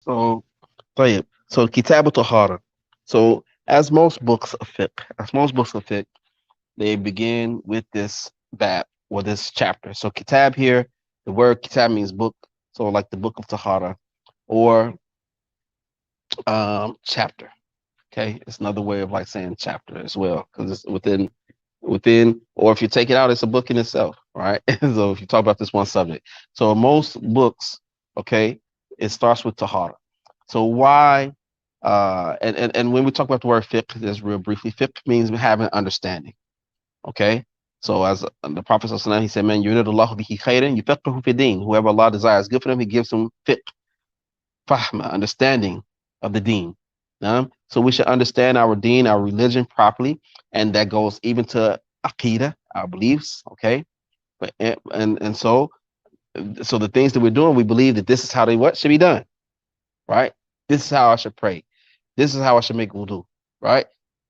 So, طيب. So, Kitab al-Tahara. So, as most books of fiqh, they begin with this bab or this chapter. So, Kitab here, the word Kitab means book. So, like the book of Tahara or chapter. Okay, it's another way of like saying chapter as well because it's within, or if you take it out, it's a book in itself, right? So if you talk about this one subject, so most books, okay, it starts with tahara. So why? And when we talk about the word fiqh, just real briefly, fiqh means having understanding. Okay, so as the Prophet ﷺ, he said, "Man, yuridullahu bihi khairan yufaqihu fi din." Whoever Allah desires good for them, He gives them fiqh, fahma, understanding of the deen. So we should understand our deen, our religion properly, and that goes even to aqidah, our beliefs. Okay, but so the things that we're doing, we believe that this is how they what should be done, right? This is how I should pray. This is how I should make wudu, right?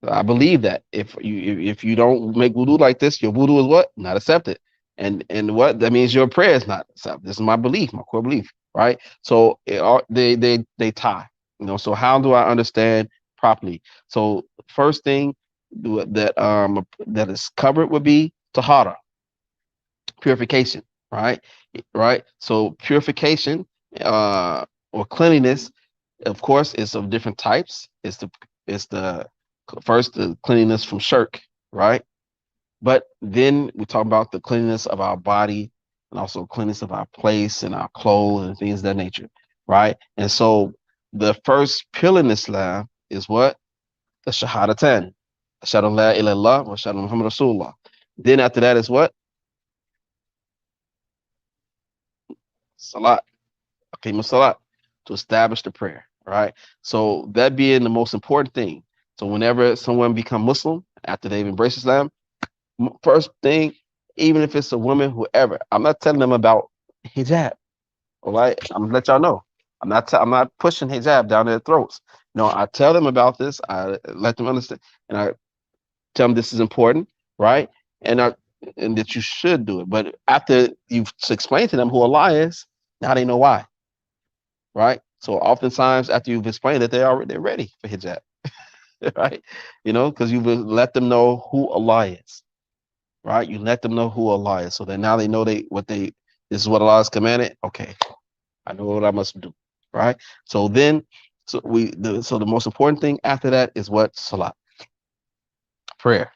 I believe that if you don't make wudu like this, your wudu is what not accepted, and what that means your prayer is not accepted. This is my belief, my core belief, right? So they tie, So how do I understand properly? So first thing that is covered would be tahara, purification, right? Right. So purification or cleanliness, of course, is of different types. It's the first the cleanliness from shirk, right? But then we talk about the cleanliness of our body and also cleanliness of our place and our clothes and things of that nature, right? And so the first pillar in Islam is what? The Shahadatan. Ashhadu la ilaha illallah wa ashhadu Muhammad Rasulullah. Then after that is what? Salat. Aqim salat, to establish the prayer, right? So that being the most important thing. So whenever someone become Muslim after they've embraced Islam, first thing, even if it's a woman, whoever, I'm not telling them about hijab. All right, I'm gonna let y'all know. I'm not pushing hijab down their throats. No, I tell them about this. I let them understand, and I tell them this is important, right? And I and that you should do it. But after you've explained to them who Allah is, now they know why, right? So oftentimes after you've explained it, they're ready for hijab, right? Because you've let them know who Allah is, right? You let them know who Allah is, so that now they know this is what Allah has commanded. Okay, I know what I must do, right? So then, so the most important thing after that is what? Salat, prayer.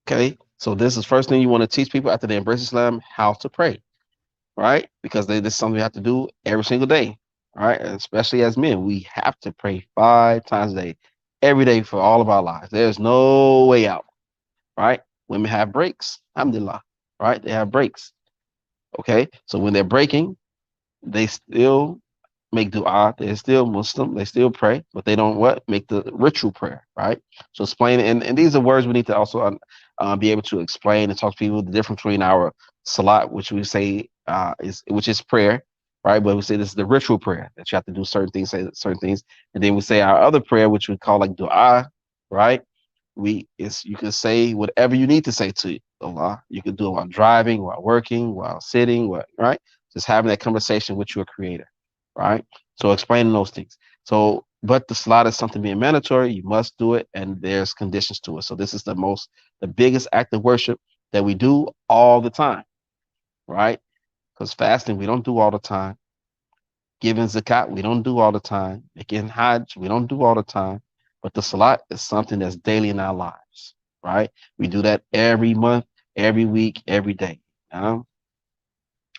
Okay, so this is first thing you want to teach people after they embrace Islam, how to pray, right? Because this is something we have to do every single day, right? And especially as men, we have to pray 5 times a day, every day for all of our lives. There's no way out, right? Women have breaks, alhamdulillah, right? They have breaks. Okay, so when they're breaking, they still make dua. They're still Muslim. They still pray, but they don't what make the ritual prayer, right? So explain, and these are words we need to also be able to explain and talk to people the difference between our salat, which we say which is prayer, right? But we say this is the ritual prayer that you have to do certain things, say certain things, and then we say our other prayer, which we call like dua, right? You can say whatever you need to say to Allah. You can do it while driving, while working, while sitting, right? Just having that conversation with your creator, right? So explaining those things. So, but the salat is something being mandatory. You must do it, and there's conditions to it. So this is the biggest act of worship that we do all the time, right? Because fasting we don't do all the time. Giving zakat we don't do all the time. Making hajj we don't do all the time. But the salat is something that's daily in our lives, right? We do that every month, every week, every day. Um,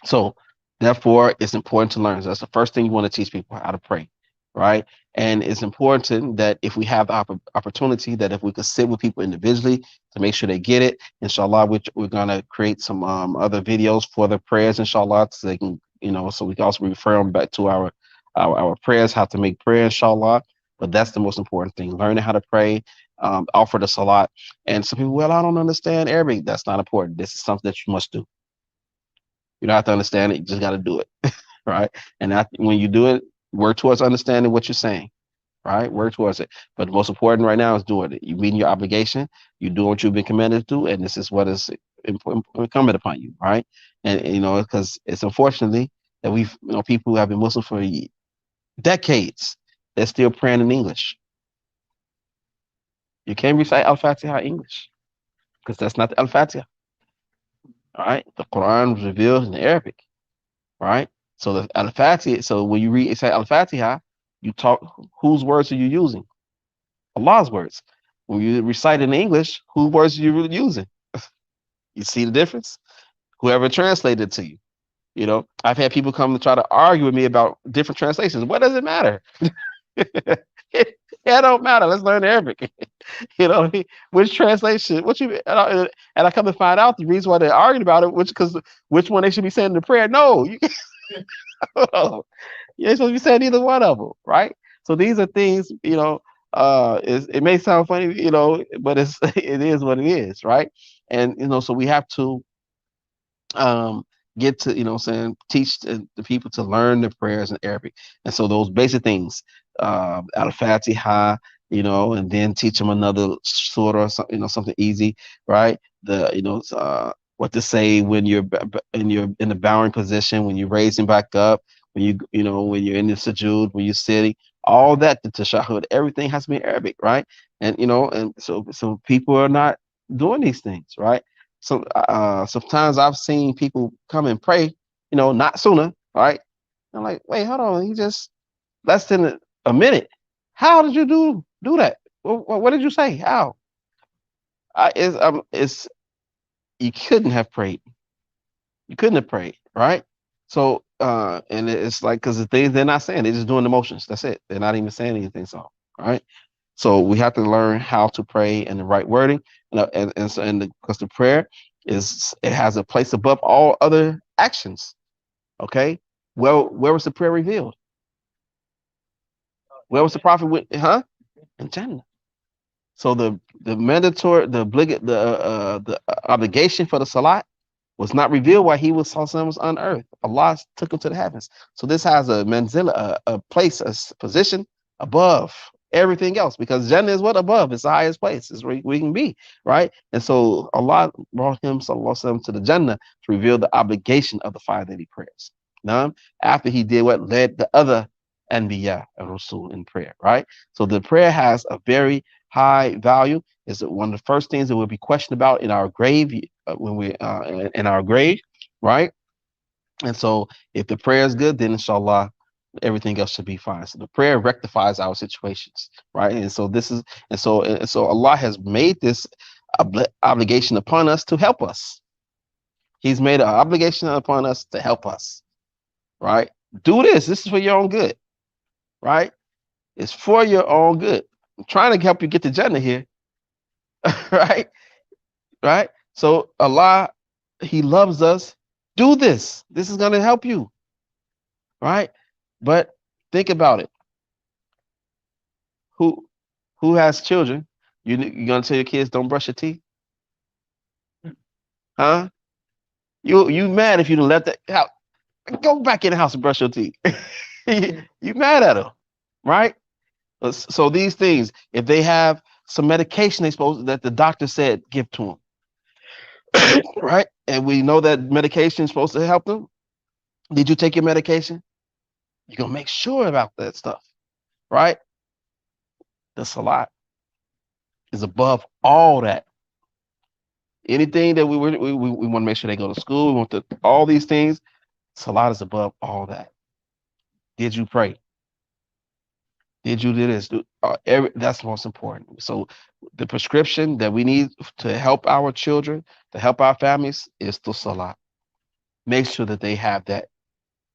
so therefore, it's important to learn. So that's the first thing you want to teach people how to pray, right? And it's important that if we have the opportunity, that if we could sit with people individually to make sure they get it, inshallah, we're going to create some other videos for the prayers, inshallah, so they can, so we can also refer them back to our prayers, how to make prayer, inshallah. But that's the most important thing, learning how to pray, offer the salat. And some people, well, I don't understand Arabic. That's not important. This is something that you must do. You don't have to understand it. You just got to do it, right? And when you do it, work towards understanding what you're saying, right? Work towards it. But the most important right now is doing it. You meeting your obligation. You do what you've been commanded to do, and this is what is incumbent upon you, right? And because it's unfortunately that we've people who have been Muslim for decades, they're still praying in English. You can't recite Al-Fatiha in English because that's not the Al-Fatiha. All right. The Quran was revealed in Arabic. Right. So the Al-Fatiha, so when you read say Al-Fatiha, you talk, whose words are you using? Allah's words. When you recite in English, whose words are you really using? You see the difference? Whoever translated it to you. You know, I've had people come to try to argue with me about different translations. What does it matter? it don't matter. Let's learn Arabic. You know, which translation? What you and I come to find out the reason why they're arguing about it, which one they should be saying in the prayer. No, you you ain't supposed to be saying either one of them, right? So these are things, it may sound funny, but it is what it is, right? And so we have to um get to teach the people to learn the prayers in Arabic, and so those basic things, al-Fatiha, and then teach them another surah or something, something easy, right? What to say when you're in the bowing position, when you're raising back up, when you're in the sujood, when you're sitting, all that, the tashahhud, everything has to be Arabic, right? And and so people are not doing these things, right? So sometimes I've seen people come and pray, not sooner, right? I'm like, wait, hold on, you just less than a minute. How did you do that? What did you say? How? It's you couldn't have prayed. You couldn't have prayed, right? So and it's like because the things they're not saying, they're just doing the motions. That's it. They're not even saying anything. So, right? So we have to learn how to pray and the right wording, because the prayer it has a place above all other actions. Okay, well, where was the prayer revealed? Where was the prophet with? Huh? In Jannah. So the mandatory, the obligation for the salat was not revealed while he was on earth. Allah took him to the heavens. So this has a manzila, a place, a position above everything else, because Jannah is what above. It's the highest place. It's where we can be, right? And so Allah brought him sallallahu alaihi wasallam to the Jannah to reveal the obligation of the 5 daily prayers. Now, after he did what led the other Anbiya and Rasul in prayer, right? So the prayer has a very high value. Is one of the first things that will be questioned about in our grave, when we in our grave, right? And so if the prayer is good, then inshallah everything else should be fine. So the prayer rectifies our situations, right? And so so Allah has made this obligation upon us to help us. He's made an obligation upon us to help us, right? Do this. This is for your own good, right? It's for your own good. I'm trying to help you get to Jannah here, right? Right? So Allah, He loves us. Do this. This is going to help you, right? But think about it. Who who has children? You gonna tell your kids don't brush your teeth? Huh? You mad if you left that house? Go back in the house and brush your teeth. You mad at them, right? So these things, if they have some medication they supposed that the doctor said give to them, right? And we know that medication is supposed to help them. Did you take your medication? You're gonna make sure about that stuff, right? The salat is above all that. Anything that we want to make sure they go to school. We want all these things. Salat is above all that. Did you pray? Did you do this? That's most important. So the prescription that we need to help our children, to help our families, is the salat. Make sure that they have that.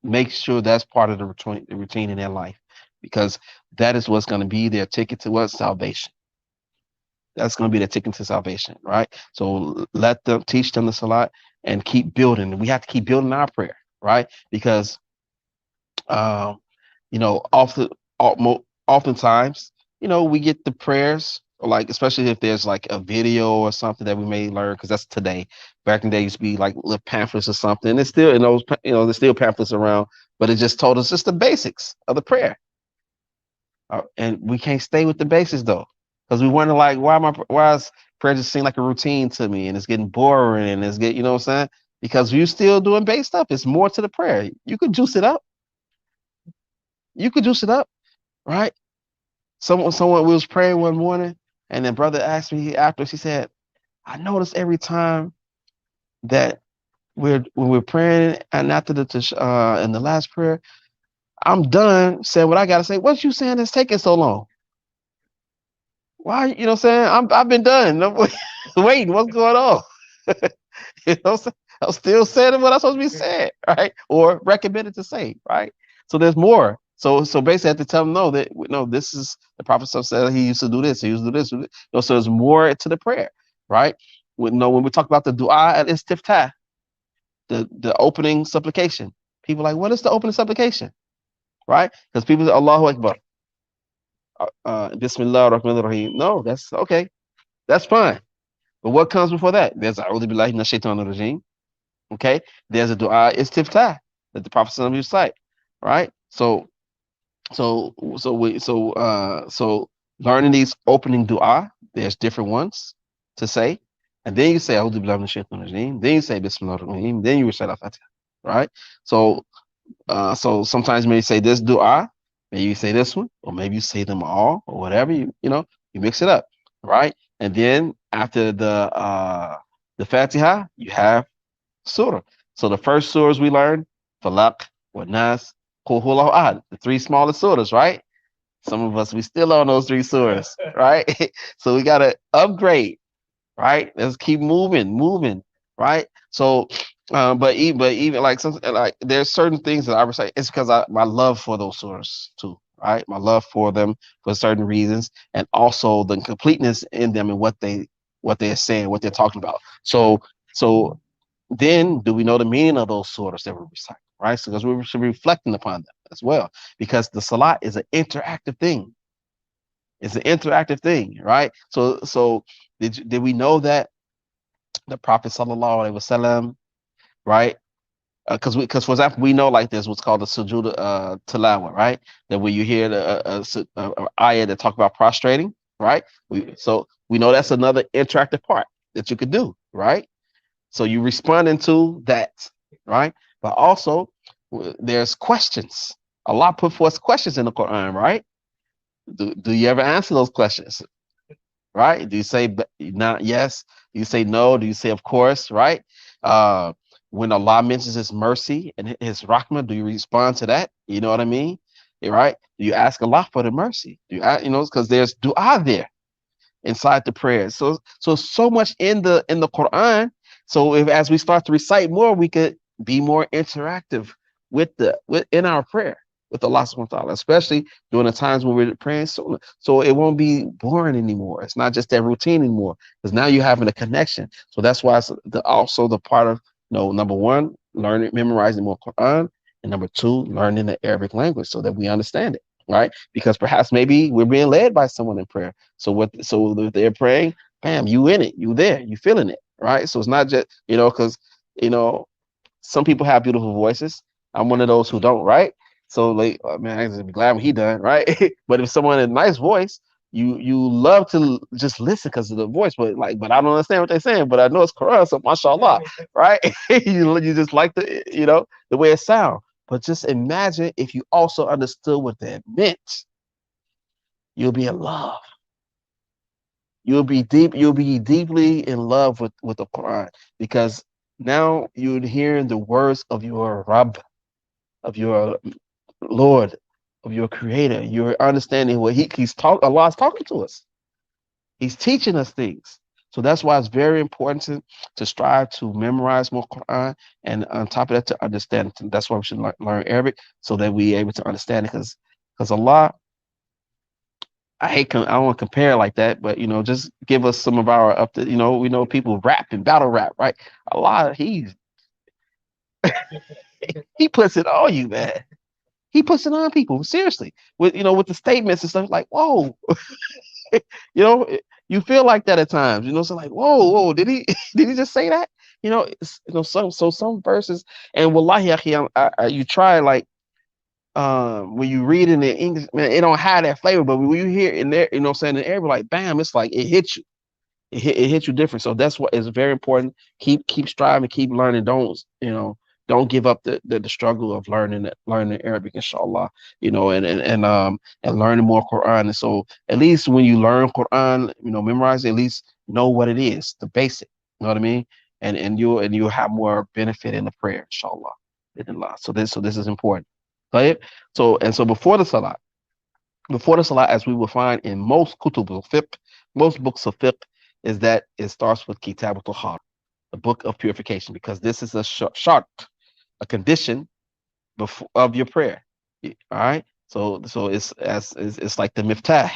Make sure that's part of the routine in their life, because that is what's going to be their ticket to what? Salvation. That's going to be their ticket to salvation, right? So let them teach them the salat and keep building. We have to keep building our prayer, right? Because, um, often, oftentimes, we get the prayers, like especially if there's like a video or something that we may learn, because that's today. Back in the day, used to be like little pamphlets or something. It's still in those, there's still pamphlets around, but it just told us just the basics of the prayer. And we can't stay with the basics though, because we wonder like, why is prayer just seem like a routine to me, and it's getting boring, and it's getting, what I'm saying? Because you're still doing base stuff. It's more to the prayer. You could juice it up. You could juice it up, right? Someone we was praying one morning, and then brother asked me after. She said, "I notice every time that when we're praying, and after the in the last prayer, I'm done saying what I gotta say. What you saying that's taking so long? Why? You know what I'm saying? I've been done. I'm waiting. What's going on? You know what I'm saying? I'm still saying what I'm supposed to be saying, right? Or recommended to say, right? So there's more. So basically, I have to tell them no, that no, this is the prophet said he used to do this, he used to do this. You know, so there's more to the prayer, right? When we talk about the dua at istiftah, the opening supplication, people are like, what is the opening supplication, right? Because people say Allahu Akbar, Bismillah ar-Rahman ar-Rahim. No, that's okay, that's fine. But what comes before that? There's A'udhu Billahi Minash Shaitanir Rajim. Okay, there's a dua istiftah that the Prophet used to cite, right? So learning these opening dua, there's different ones to say, and then you say A'udhu Billahi Minash Shaitanir Rajim, then you say Bismillah ar-Rahim, then you recite Al-Fatiha, right? So so sometimes maybe say this dua, maybe you say this one, or maybe you say them all, or whatever you mix it up, right? And then after the Fatiha, you have surah. So the first surahs we learned, Falaq, wa Nas, Qul Huwallahu Ahad, the three smallest surahs, right? Some of us we still on those three surahs, right? So we gotta upgrade, right? Let's keep moving, right? So, but even like some like there's certain things that I recite. It's because my love for those surahs too, right? My love for them for certain reasons, and also the completeness in them and what they're saying, what they're talking about. So then do we know the meaning of those surahs that we recite, right? So because we should be reflecting upon them as well, because the salat is an interactive thing. It's an interactive thing, right? So did we know that the Prophet sallallahu alaihi wasallam, right? Because for example, we know like there's what's called the sujood tilawa, right? That when you hear the ayah that talk about prostrating, right? We know that's another interactive part that you could do, right? So you responding to that, right? But also there's questions. Allah put forth questions in the Quran, right? Do you ever answer those questions? Right? Do you say not yes? Do you say no? Do you say of course? Right? Uh, when Allah mentions His mercy and His rahmah, do you respond to that? You know what I mean? Right? Do you ask Allah for the mercy? Do you because there's du'a there inside the prayer. So much in the Quran. So if as we start to recite more, we could be more interactive with in our prayer with Allah subhanahu wa ta'ala, especially during the times when we're praying sunnah. So it won't be boring anymore. It's not just that routine anymore. Because now you're having a connection. So that's why it's also the part of number one, learning, memorizing more Quran, and number two, learning the Arabic language so that we understand it. Right? Because perhaps maybe we're being led by someone in prayer. So if they're praying, bam, you in it, you there, you feeling it, right? So it's not just, because you know, some people have beautiful voices. I'm one of those who don't, right? So like, man, I just be glad when he done, right? But if someone has a nice voice, you love to just listen because of the voice, but I don't understand what they're saying, but I know it's Quran, so mashallah, right? you just like the way it sounds. But just imagine if you also understood what that meant, you'll be in love. You'll be deeply in love with the Quran, because now you're hearing the words of your Rabb, of your Lord, of your Creator. You're understanding what Allah's talking to us. He's teaching us things. So that's why it's very important to strive to memorize more Quran, and on top of that, to understand it. That's why we should learn Arabic, so that we're able to understand it. Because Allah, I don't want to compare like that, but just give us some of our we know people rap and battle rap, right? Allah, he puts it on you, man. He puts it on people, seriously, with the statements and stuff like, whoa, you know, you feel like that at times, so like, whoa, did he did he just say that? Some verses, and wallahi, akhi, you try, like, when you read in the English, man, it don't have that flavor, but when you hear it in there, saying in Arabic, like, bam, it's like it hits you. It hits you different. So that's what is very important. Keep striving, keep learning. Don't don't give up the struggle of learning Arabic, inshallah. And learning more Quran. And so at least when you learn Quran, memorize it, at least know what it is, the basic. You know what I mean? And you'll have more benefit in the prayer, inshallah. Bismillah. So this is important. Right? So before the salah, as we will find in most kutub al-fiqh, most books of fiqh, is that it starts with kitab al-tahar, the book of purification, because this is a shart, a condition before of your prayer. All right. So it's like the miftah.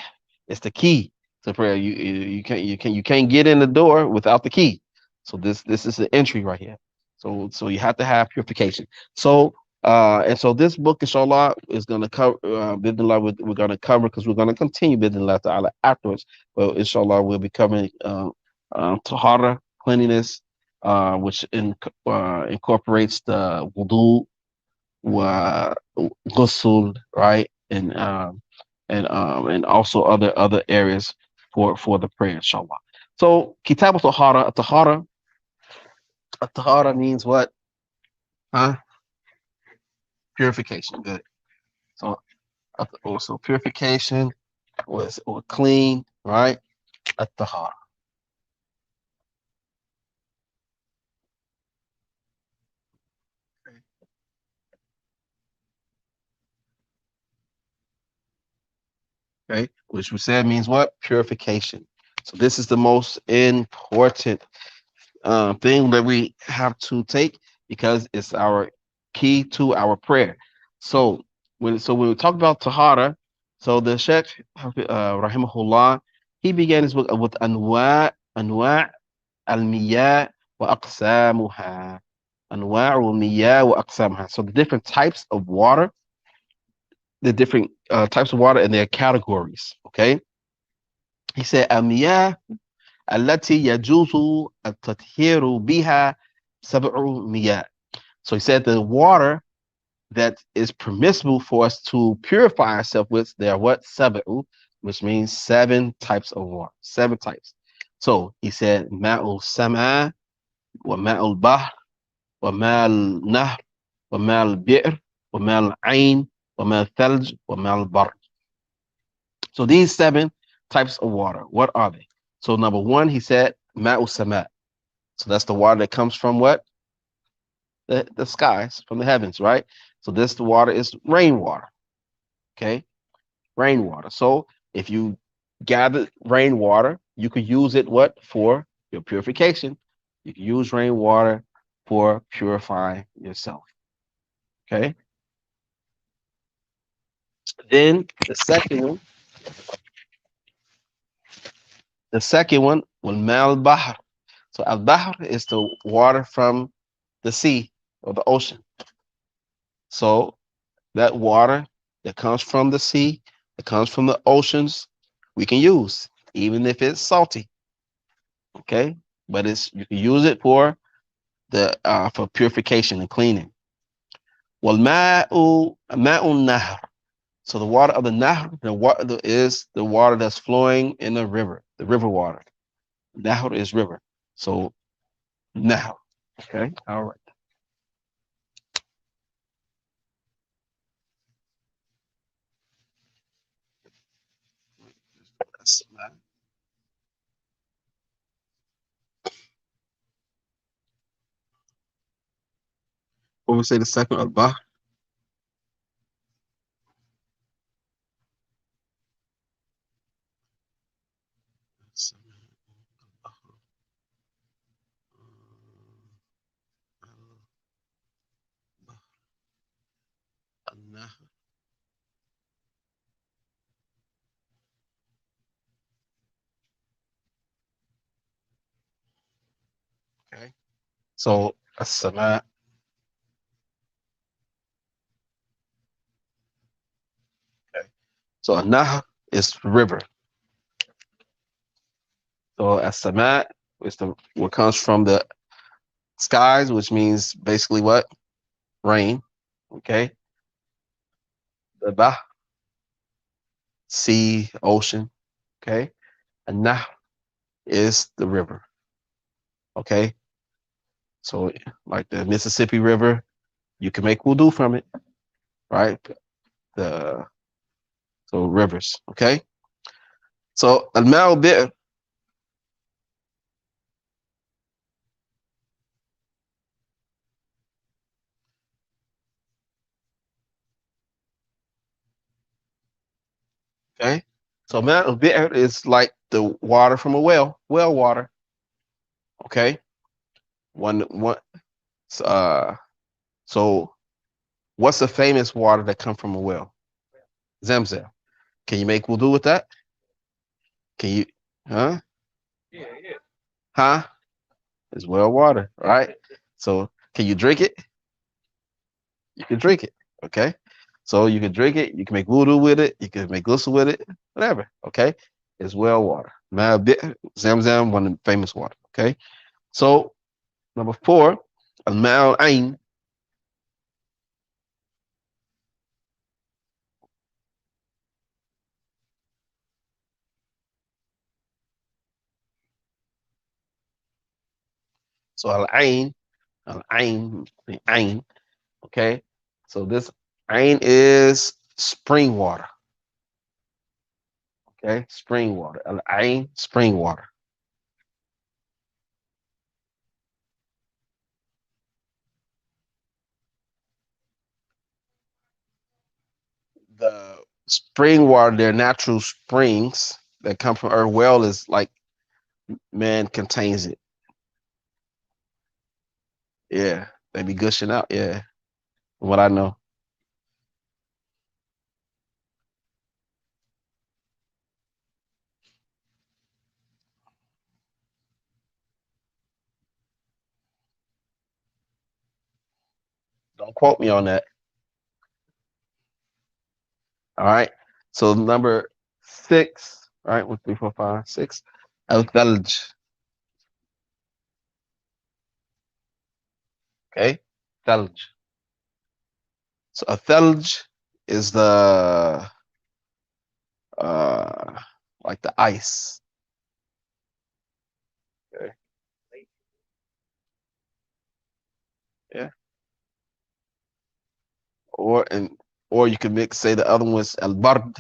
It's the key to prayer. You can't get in the door without the key. So this is the entry right here. So you have to have purification. So this book, inshallah, is going to cover. Bidnillah, we're going to cover because we're going to continue bidnillah ta'ala afterwards. But inshallah, we'll be covering tahara, cleanliness, which incorporates the wudu, ghusl, right, and also other areas for the prayer, inshallah. So kitab al-tahara, tahara means what? Huh? Purification. Good. So also purification was or clean, right? At-tahara. Okay, which we said means what? Purification. So this is the most important thing that we have to take because it's our key to our prayer. So when we talk about tahara, so the Sheikh rahimahullah, he began his book with anwa al miyah wa aqsamuha. Anwa al miyah wa aqsamuha. So the different types of water, the different types of water and their categories. Okay, he said al miyah التي يجوز التطهير بها 7 مياه. So he said the water that is permissible for us to purify ourselves with, there are what? 7, which means 7 types of water. 7 types. So he said ma'ul sama, wa ma'ul bahr, wa ma'al nahr, wa ma'al bi'r, wa ma'al ain, wa ma'al thalj, wa ma'al bar. So these 7 types of water, what are they? So number 1, he said ma'ul sama. So that's the water that comes from what? The skies, from the heavens, right? So the water is rainwater. Okay, rainwater. So if you gather rainwater, you could use it what? For your purification. You can use rainwater for purifying yourself. Okay. Then the second one will mal bahr. So al bahr is the water from the sea or the ocean. So that water that comes from the sea, that comes from the oceans, we can use, even if it's salty. Okay, but you can use it for for purification and cleaning. Well, ma'u nahr. So the water of the nahr, the water is the water that's flowing in the river water. Nahr is river. So nahr. Okay, all right. What we say the second al bahr? Okay. So as-sama. Okay. So a nahr is river. So as-sama is the what comes from the skies, which means basically what? Rain. Okay. The bah, sea, ocean. Okay. And nahr is the river. Okay. So like the Mississippi River, You can make wudu from it, right? The so rivers, okay? So al-ma'u bi'r, okay? So ma'u bi'r is like the water from a well water, okay? One uh so what's the famous water that come from a well? Zamzam. Can you make wudu with that? Can you huh? Huh? It's well water, right? So can you drink it? You can drink it. Okay. So you can drink it, you can make voodoo with it, you can make ghusl with it, whatever. Okay. It's well water. Zamzam, one of the famous water. Okay. So number four, al ain. So the ain. Okay. So this ain is spring water. Okay. Spring water. Al ain, spring water. The spring water, they're natural springs that come from earth. Well is like man contains it. Yeah, they be gushing out. Yeah, from what I know. Don't quote me on that. All right. So number six. All right, 1, 3, 4, 5, 6. Al-thalj. Okay, thalj. So a thalj is the uh like the ice. Okay. Yeah. And or you can mix say the other one's al-bard,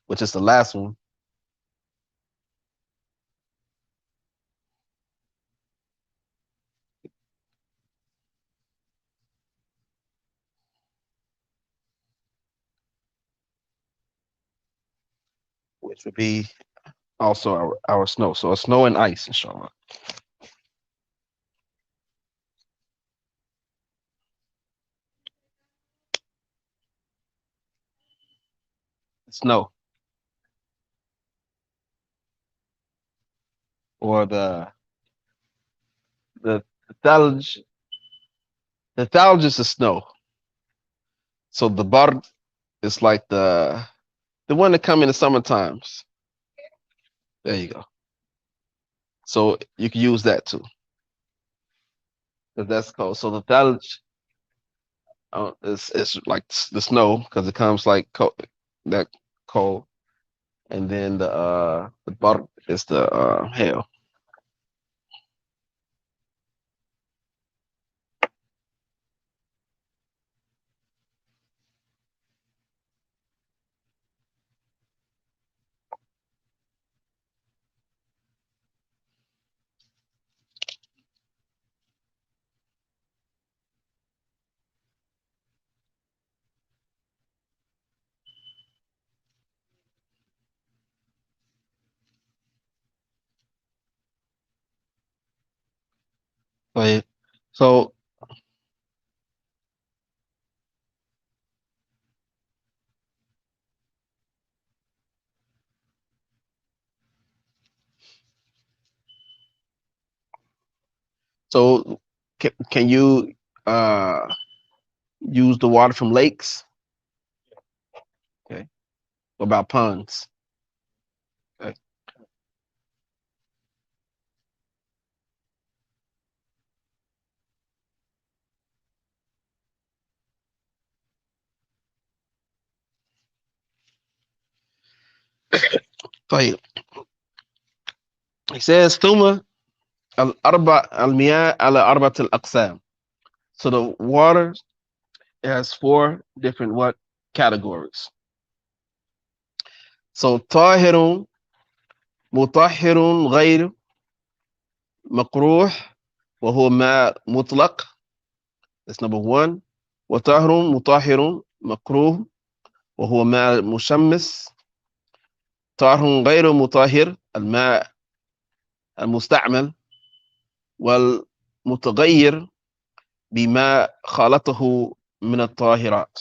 which is the last one, which would be also our snow. So a snow and ice, inshallah. Snow or the thalj. The thalj is the snow. So the bard is like the one that come in the summer times. There you go. So you can use that too. 'Cause that's cold. So the thalj is like the snow because it comes like that cold, and then the bard is the hail. So, so so can you uh use the water from lakes? Okay. What about ponds? Okay. طيب. He says ثم الأربع المياه على أربعة الأقسام. So the water it has four different what categories. So طاهر مطهر غير مكروه وهو ماء مطلق. That's number one. وطاهر مطهر مكروه وهو ماء مشمس. طاهر غير مطهر الماء المستعمل والمتغير بما خالطه من الطاهرات.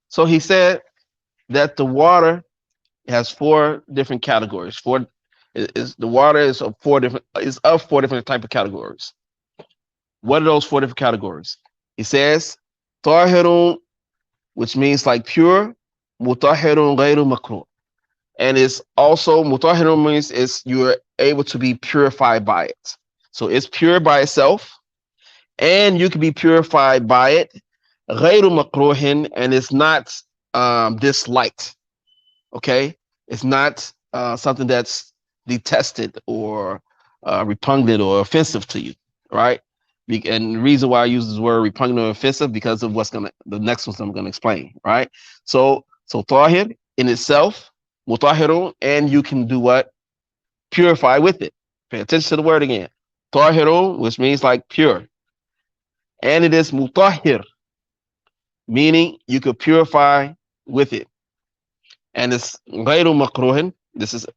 So he said that the water has four different categories. The water is of four different type of categories. What are those four different categories? He says طاهر, which means like pure, مطهر غير مكروه. And it's also mutahhir means is you're able to be purified by it. So it's pure by itself, and you can be purified by it. غير مكروه, and it's not disliked. Okay, it's not something that's detested or repugnant or offensive to you, right? And the reason why I use this word repugnant or offensive because of the next one I'm gonna explain, right? So tahir in itself, mutahirun, and you can do what? Purify with it. Pay attention to the word again. Tahirun, which means like pure, and it is mutahhir, meaning you could purify with it. And it's غير مكروه. This is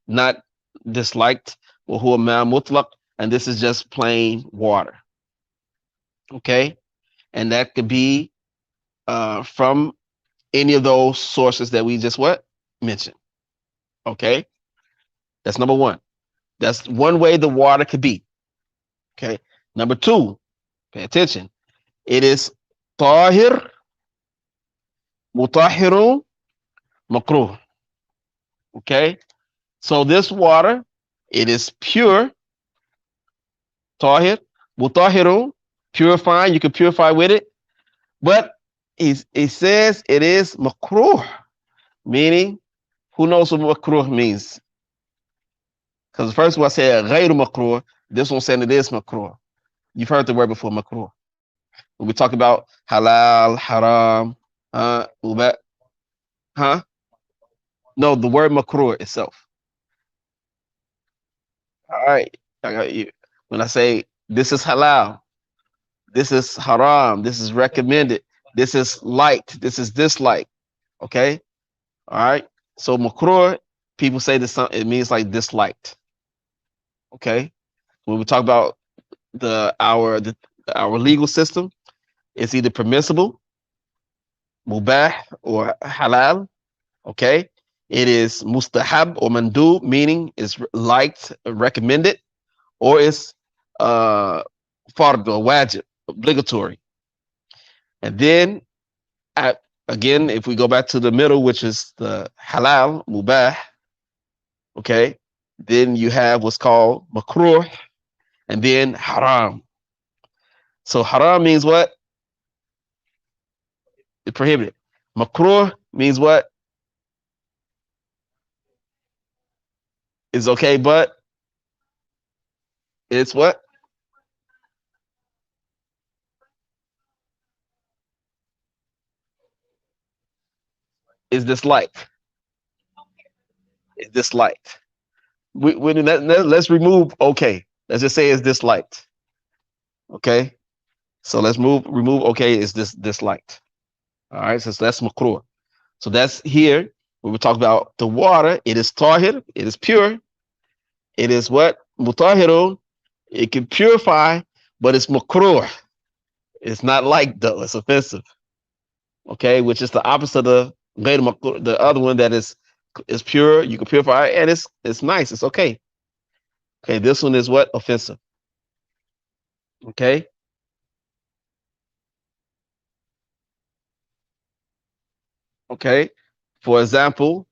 not disliked. وهو ماء مطلق, and this is just plain water. Okay, and that could be from any of those sources that we just what mentioned. Okay, that's number one. That's one way the water could be. Okay, number two, pay attention. It is طاهر مطهر مكروه. Okay, so this water, it is pure, طاهر مطهر, purifying. You can purify with it, but it says it is makruh, meaning who knows what makruh means? Because the first one I said غير makruh, this one saying it is makruh. You've heard the word before, makruh. When we talk about halal, haram, ubat, huh? No, the word makruh itself. All right, I got you. When I say this is halal, this is haram, this is recommended, this is liked, this is disliked. Okay, all right. So makruh, people say this, it means like disliked. Okay, when we talk about our legal system, it's either permissible, mubah, or halal. Okay, it is mustahab or mandub, meaning it's liked, recommended, or it's fard or wajib, obligatory. And then again, if we go back to the middle, which is the halal, mubah, okay, then you have what's called makruh, and then haram. So haram means what? It's prohibited. Makruh means what? It's okay, but it's what? Is disliked. It's disliked. Let's remove okay. Let's just say it's disliked. Okay. So let's remove okay is this disliked. All right. So that's makruh. So that's here when we talk about the water. It is tahir. It is pure. It is what? Mutahirun. It can purify, but it's makruh. It's not like though. It's offensive. Okay, which is the opposite of the other one that is pure. You can purify, and it's nice. It's okay. Okay, this one is what? Offensive. Okay. Okay. For example,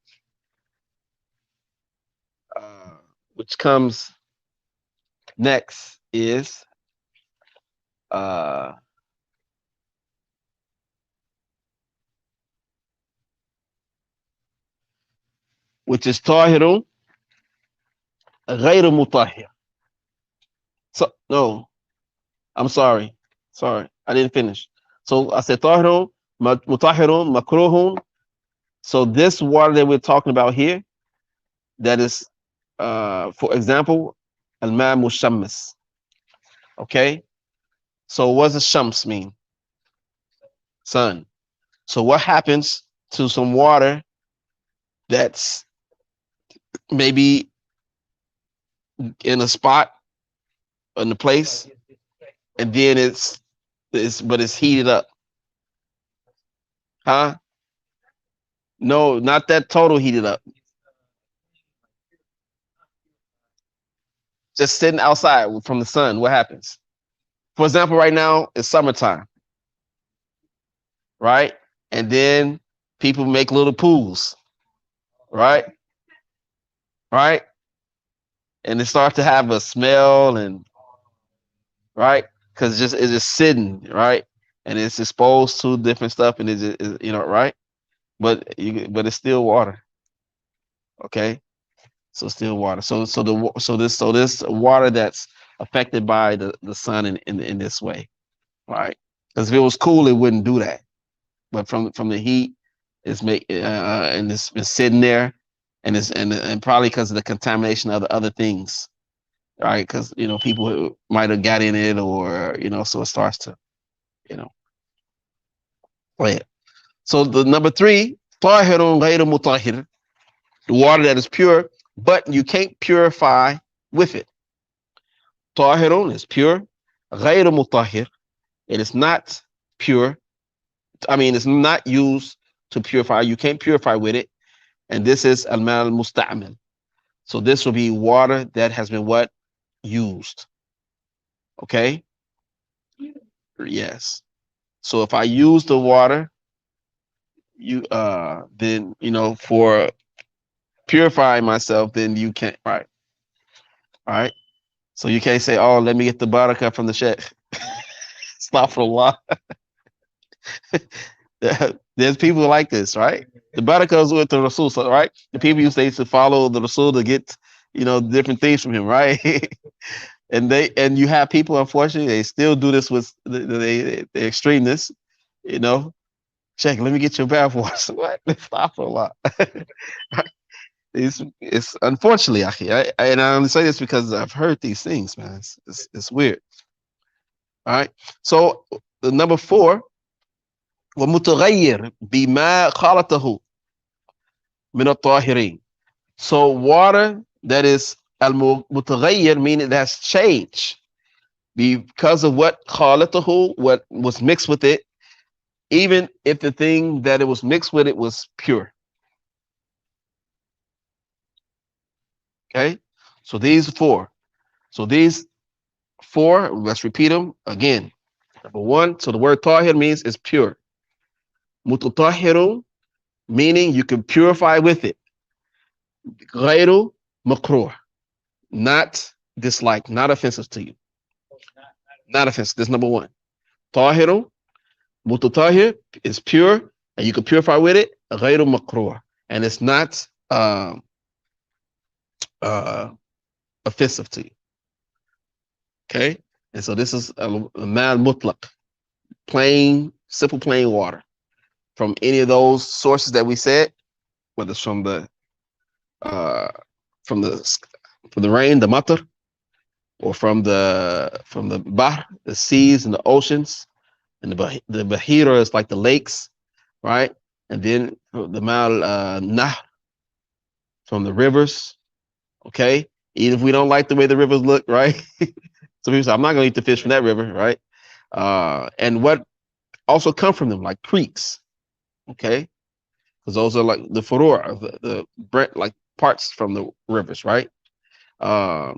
which comes next is which is tahirun غير مطهر. So no, I'm sorry. Sorry, I didn't finish. So I said tahirun, mutahirun, makruhun. So this water that we're talking about here, that is, for example, al-ma mushammas. Okay. So what does shams mean? Sun. So what happens to some water that's maybe in a spot in a place, and then it's heated up, huh? No, not that total heated up. Just sitting outside from the sun. What happens? For example, right now it's summertime, right? And then people make little pools, right? Right? And it starts to have a smell, and right, because it's just sitting, right, and it's exposed to different stuff, and it's just, right, but it's still water. Okay, so still water. So this water that's affected by the sun in this way, right? Because if it was cool, it wouldn't do that. But from the heat, and it's been sitting there, and probably because of the contamination of the other things, right? Because people might have got in it, or so it starts to you know play it. So the number three, tahirun ghayru mutahhir, the water that is pure, but you can't purify with it. Tahirun is pure, ghayru mutahhir, it is not pure. I mean, it's not used to purify. You can't purify with it, and this is al-mal musta'mal. So this will be water that has been what used. Okay. Yes. So if I use the water, then for purifying myself, then you can't. Right. All right. So you can't say, "Oh, let me get the barakah from the sheikh." Astaghfirullah. There's people like this, right? The barakah is with the Rasul, right? The people used to follow the Rasul to get, different things from him, right? and you have people, unfortunately, they still do this with the extremists, you know. Check, let me get your bath water. So what? Stop for a lot. It's unfortunately, and I only say this because I've heard these things, man. It's weird. All right. So the number four, ومتغير بما خلطه من الطاهرين. So water that is al-mutaghayyir, meaning it has changed because of what khalatahu, what was mixed with it, even if the thing that it was mixed with it was pure. Okay, so these four. So these four, let's repeat them again. Number one, so the word tahir means it's pure. Mutatahirun, meaning you can purify with it. Ghayru makruh, not disliked, not offensive to you. Not offensive. That's number one. Tahirun, mutatahir is pure, and you can purify with it. Ghayru makruh, and it's not offensive to you. Okay, and so this is a mal mutlaq, plain, simple, plain water from any of those sources that we said, whether it's from the from the rain, the matar, or from the bahr, the seas and the oceans, and the bahira is like the lakes, right? And then the mal nah, from the rivers. Okay, even if we don't like the way the rivers look, right? So people say, I'm not going to eat the fish from that river, right? And what also come from them, like creeks, okay? Because those are like the furor, the like parts from the rivers, right? What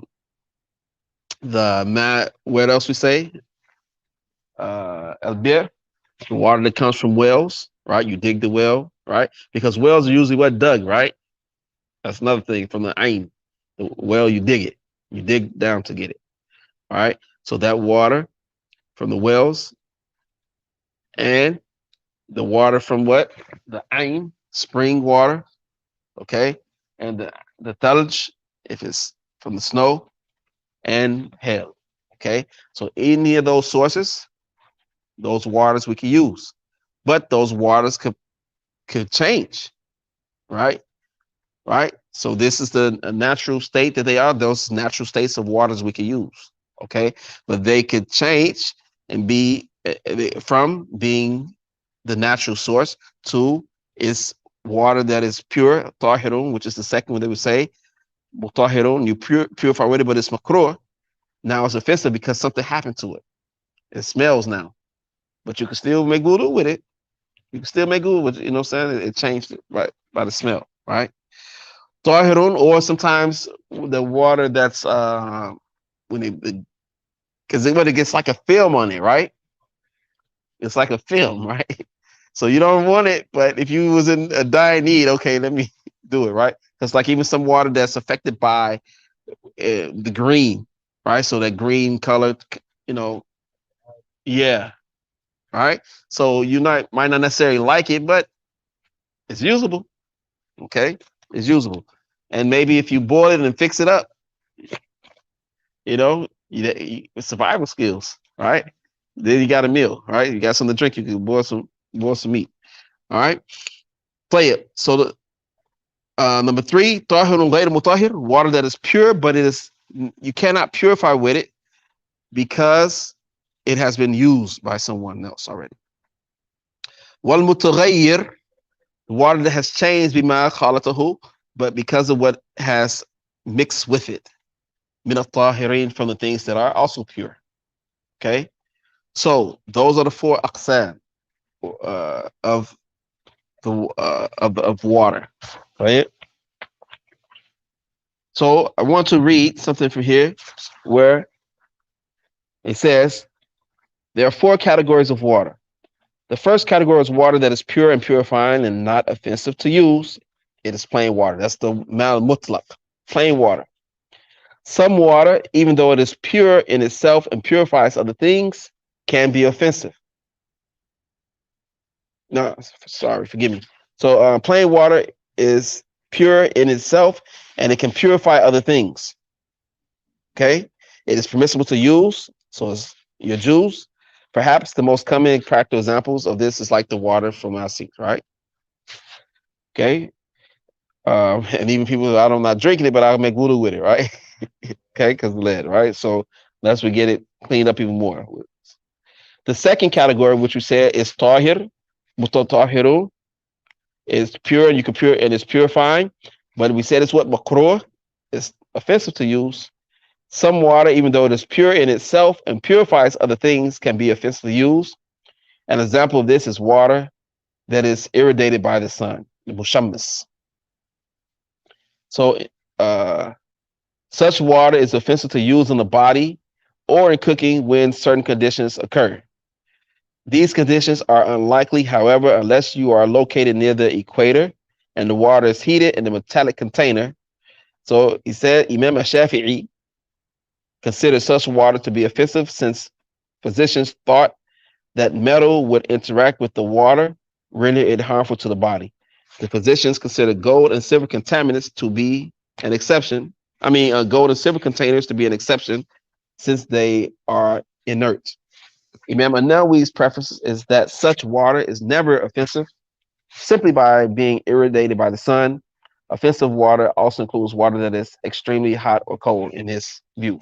else we say? El bir, the water that comes from wells, right? You dig the well, right? Because wells are usually what dug, right? That's another thing from the ain. The well, you dig it. You dig down to get it. All right. So that water from the wells and the water from what? The ain, spring water. Okay. And the thalj, if it's from the snow, and hail. Okay. So any of those sources, Those waters we can use, but those waters could change, right? Right. So this is the a natural state that they are. Those natural states of waters we can use. Okay, but they could change and be from being the natural source to is water that is pure, tahirun, which is the second one they would say. Mutahirun, you purify with it, but it's makruh. Now it's offensive because something happened to it. It smells now, but you can still make wudu with it. You can still make wudu with it. You know what I'm saying? It changed it right by the smell, right? Tahirun, or sometimes the water that's when it because when it gets like a film on it, right? It's like a film, right? So you don't want it, but if you was in a dire need, okay, let me do it, right? Because like even some water that's affected by the green, right? So that green color, you know, yeah, right. So you might not necessarily like it, but it's usable. Okay, it's usable. And maybe if you boil it and fix it up, survival skills, right? Then you got a meal, right? You got something to drink. You can boil some meat. All right, play it. So the number three, tahirun ghayr mutahhir, water that is pure, but you cannot purify with it because it has been used by someone else already. Wal mutaghayyir, water that has changed bima khalatahu, but because of what has mixed with it. Min al-tahirin, from the things that are also pure. Okay, so those are the four aqsam of the of water, right? So I want to read something from here where it says there are four categories of water. The first category is water that is pure and purifying and not offensive to use. It is plain water. That's the mal mutlaq, plain water. Some water, even though it is pure in itself and purifies other things, can be offensive. No, sorry, forgive me. So plain water is pure in itself and it can purify other things. Okay, it is permissible to use. So it's your juice. Perhaps the most common practical examples of this is like the water from our sink, right? Okay, and even people I'm not drinking it, but I'll make wudu with it, right? Okay, because lead, right? So unless we get it cleaned up even more. The second category, which we said is tahir, mutatahiru, is pure and you can pure and it's purifying. But we said it's what makruh is offensive to use. Some water, even though it is pure in itself and purifies other things, can be offensive to use. An example of this is water that is irradiated by the sun, the mushammas. So such water is offensive to use in the body or in cooking when certain conditions occur. These conditions are unlikely, however, unless you are located near the equator and the water is heated in a metallic container. So he said, Imam Shafi'i considered such water to be offensive since physicians thought that metal would interact with the water, rendering it harmful to the body. The physicians considered gold and silver contaminants to be an exception. Gold and silver containers to be an exception since they are inert. Imam An-Nawawi's preference is that such water is never offensive simply by being irradiated by the sun. Offensive water also includes water that is extremely hot or cold in his view.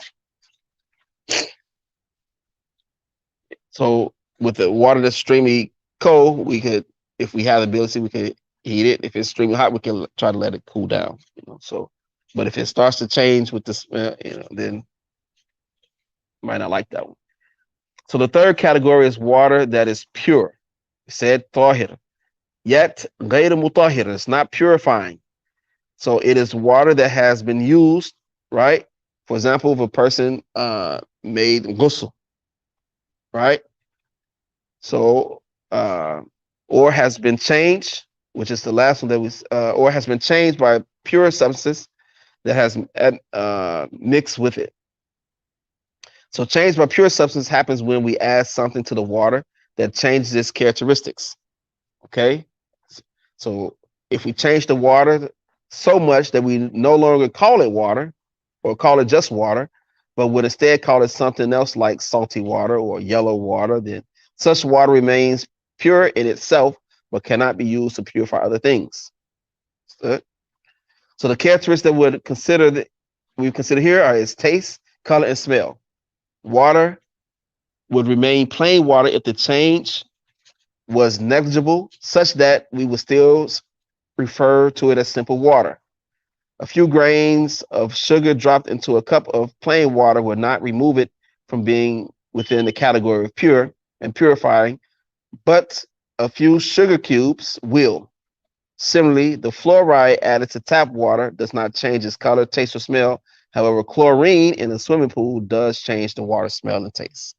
So with the water that's extremely cold, we could, if we have the ability, we could heat it. If it's extremely hot, we can try to let it cool down. So, but if it starts to change with the smell, then you might not like that one. So the third category is water that is pure. It said tahir, yet ghayr mutahhir. It's not purifying. So it is water that has been used, right? For example, if a person made ghusl, right? So or has been changed, which is the last one that was, or has been changed by pure substance that has mixed with it. So change by pure substance happens when we add something to the water that changes its characteristics. Okay. So if we change the water so much that we no longer call it water or call it just water, but would instead call it something else like salty water or yellow water, then Such water remains pure in itself, but cannot be used to purify other things. So the characteristics that we consider here are its taste, color, and smell. Water would remain plain water if the change was negligible, such that we would still refer to it as simple water. A few grains of sugar dropped into a cup of plain water would not remove it from being within the category of pure and purifying, but a few sugar cubes will. Similarly, the fluoride added to tap water does not change its color, taste, or smell. However, chlorine in a swimming pool does change the water smell and taste.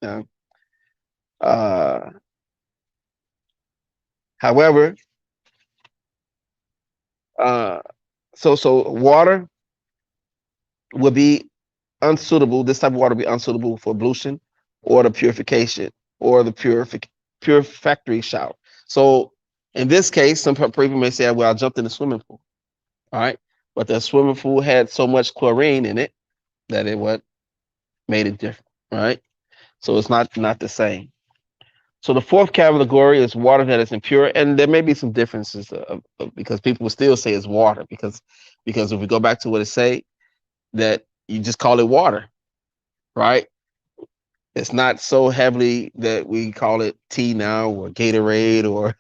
Yeah. However, uh, so water would be unsuitable. This type of water would be unsuitable for ablution or the purification or the purificatory shower. So in this case, some people may say, "Well, I jumped in the swimming pool." All right, but the swimming pool had so much chlorine in it that it what made it different. Right, so it's not the same. So the fourth category is water that is impure, and there may be some differences because people will still say it's water because if we go back to what it say that you just call it water, right? It's not so heavily that we call it tea now or Gatorade or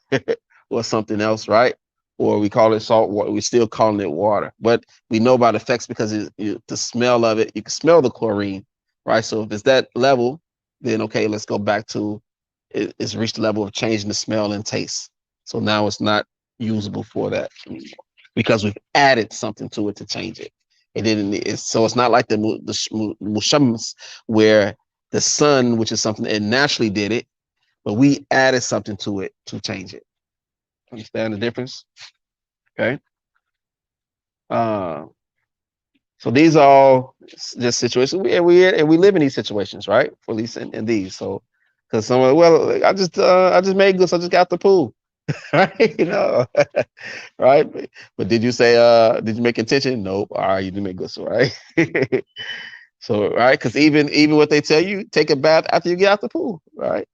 or something else, right? Or we call it salt water. We're still calling it water, but we know about effects because the smell of it. You can smell the chlorine, right? So if it's that level, then okay, let's go back to it's reached the level of changing the smell and taste. So now it's not usable for that anymore because we've added something to it to change it. It didn't. So it's not like the mushams where the sun, which is something that naturally did it, but we added something to it to change it. Understand the difference? Okay. Uh, so these are all just situations, we live in these situations, right? For at least in these. So, because someone, well, I just made good, so I just got the pool, right? Right? But did you say, did you make intention? Nope. All right, you didn't make good, so right. So, right, because even what they tell you, take a bath after you get out the pool, right?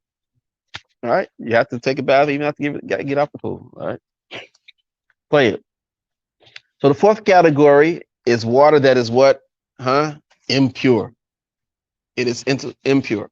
All right, you have to take a bath even after you get out the pool. All right, play it. So the fourth category is water that is what, huh? Impure. It is impure.